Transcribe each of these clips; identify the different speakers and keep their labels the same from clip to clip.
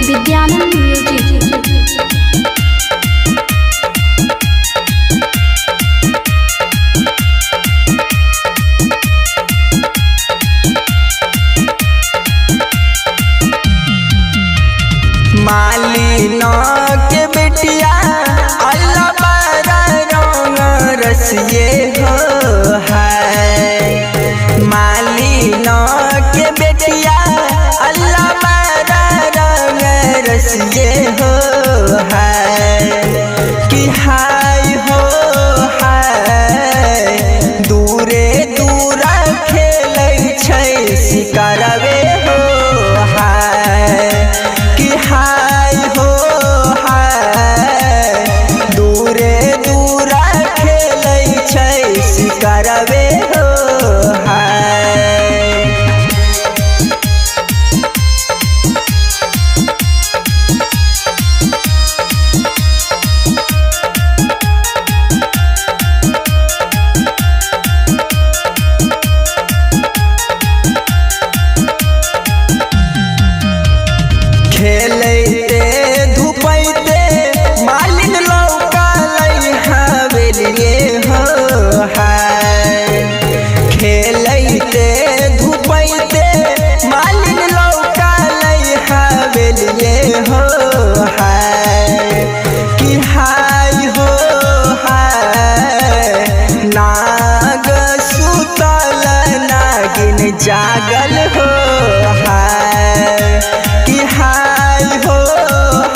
Speaker 1: Vidyanand music.
Speaker 2: मालिना के बेटिया अल्लाह बारा रंग रसिए हो है। मालिना के बेटिया अल्लाह बारा रंग रसिए हो है। कि हाय हो है दूरे दूरा खेलै छै शिकारवे हो है। कि हाय हो हाय दूरे दूरा खेलै छै शिकारवे हो हाय। खेलते धुपैते मालिन लौका लै हवेलिए हो है। खेलते धुपैते मालिन लौका लै हवेलिए हो है। कि हाय हो है नाग सुतल नागिन जागल हो है। कि हाय हो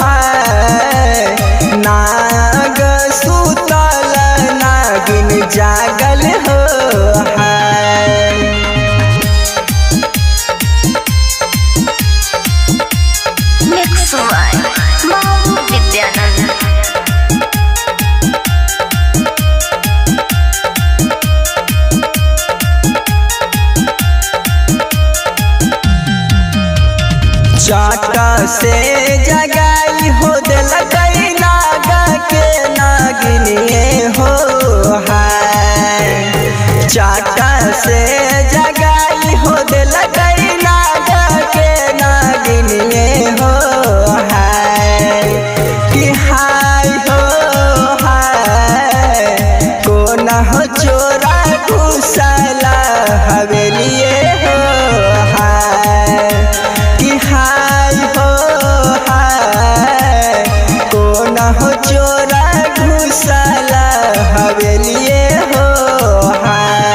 Speaker 2: हाय नाग सुतल नागिन जागल हो हाय।
Speaker 1: मिक्स बाय माऊ विद्यानंद।
Speaker 2: चाटा से जगाई हो दिलकई नागा के नागिनिए हो है। चाटा से जगाई हो दिलकई नागा के नागिनिए हो है। कि हाय हो है कोना हो चोरा घुसला हवेलिए हो है। कि हाय हो हाय कोना हो चोरा घुसला हवेलिए हो हाय।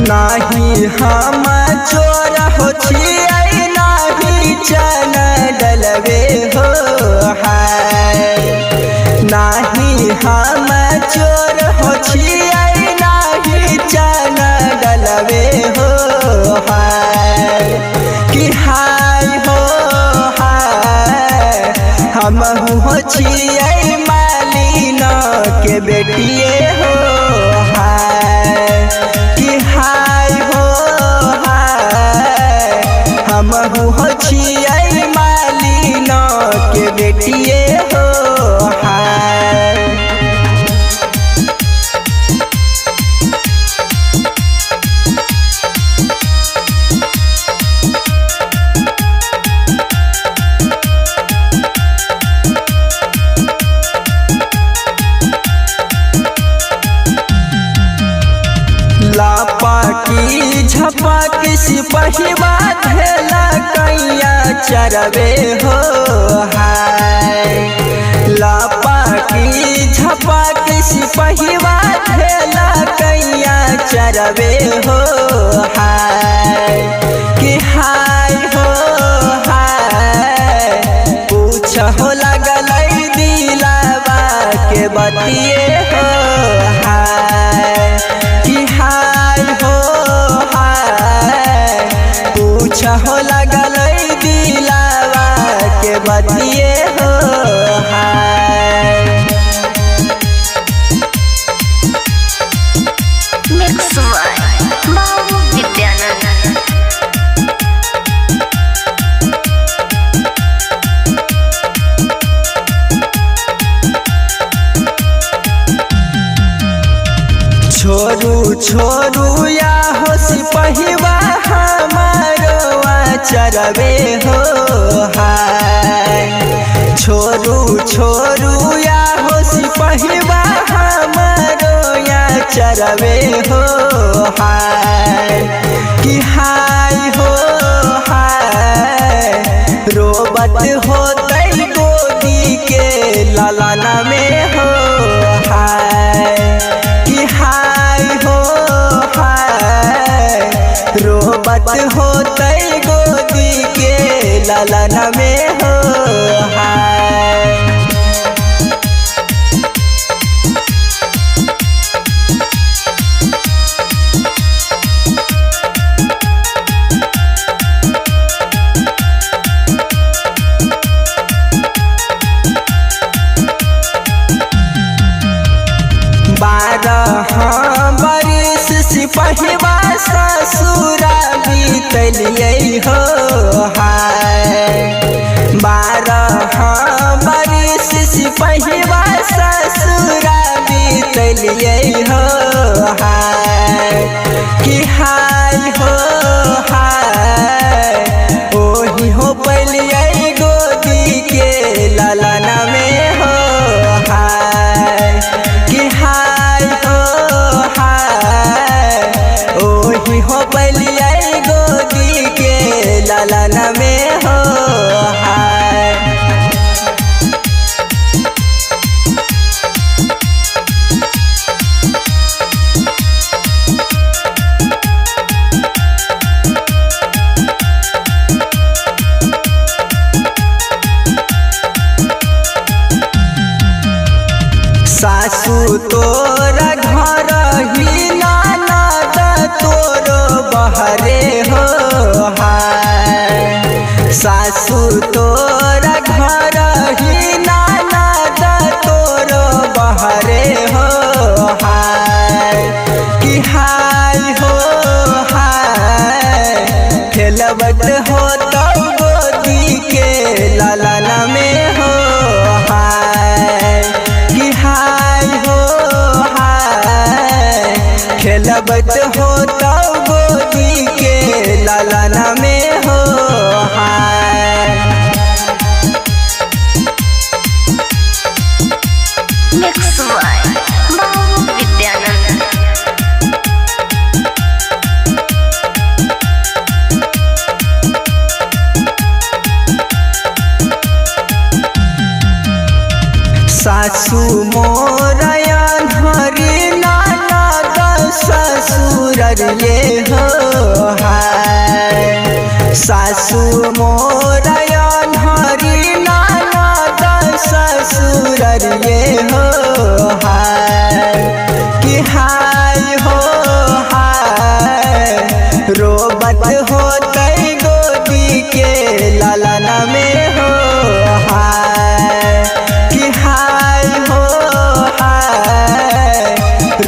Speaker 2: नाही हम चोर हो छियै नाही चन डलवे हो है। नाही हम चोर हो छियै नाही चन डलवे हो है। कि हाय हो है हम हो छियै मालिना के बेटिए हो है। कि हाय हो हाय हम हो छियै मालिना के बेटिए हो हाय। लापाकी झपाकी सिपहिवा धेला कैया चरवे हो है। लापाकी झपाकी सिपहिवा धेला कैया चरवे हो है। कि हाय हो हाय पूछ हो लगलै दिलावा के बतिए हो छोरू छोरू या हो सिपहिवा हमारो चरवे हो हाय। छोरू छोरू या हो सिपहिवा हमारो या चरवे हो हाय। कि हाय हो हाय रोबत होतै गोदी के लालाना में हो हाय। कि हाय हो हाय रोबत होतै गोदी के लालाना में हो हाय। बरिस सिपहिवा ससुरा बीतलियै हो हाय। 12 बरिस सिपहिवा ससुरा बीतलियै हो हाय। कि हाय हो हाय ओही हो पलियै गोदी के लालाना में हो हाय। कि हाय हो हाय ओही हो पलियै गोदी के लालाना में हो हाय। सासू तोरा घर ही ननद तोरो बहरे हो हाय। सासू तोरा घर ही ननद तोरो बहरे हो हाय। कि हाय हो हाय खेलबत हो तो गोदी के लालाना में हो हाय। कि हाय हो हाय खेलबत हो तो गोदी के लालाना में हो हाय।
Speaker 1: मिक्स बाय माऊ विद्यानंद।
Speaker 2: सासू मोरया हरी ननद ससुर ये हो हाय। सासू मोरया हरी ननद ससुर ये हो हाय। कि हाय हो हाय रोबत होतै गोदी के लालाना में हो हाय। कि हाय हो हाय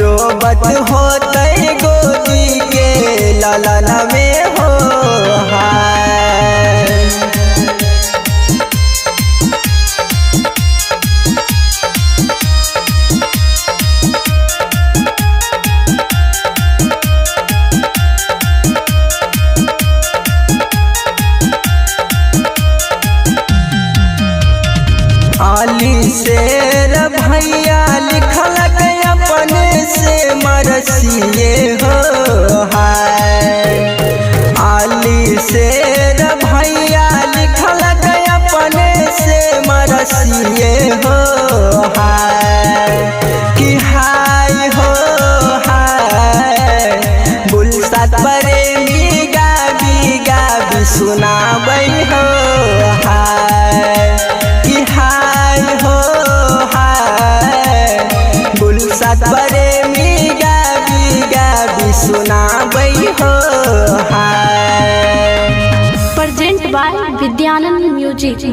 Speaker 2: रोबत होतै गोदी के लालाना में हो हाय। आली शेर भैया लिखल अपने से मरसिए हो हाय। आली शेर भैया लिखल अपने से मरसिए हो हाय। कि हाय हो हाय बुलसत प्रेमी गाबी गाबी सुनाबै हो हाय। कि हाय हो हाय बुलसत प्रेमी गाबी गाबी सुनाबै हो हाय।
Speaker 3: Present by Vidyanand music.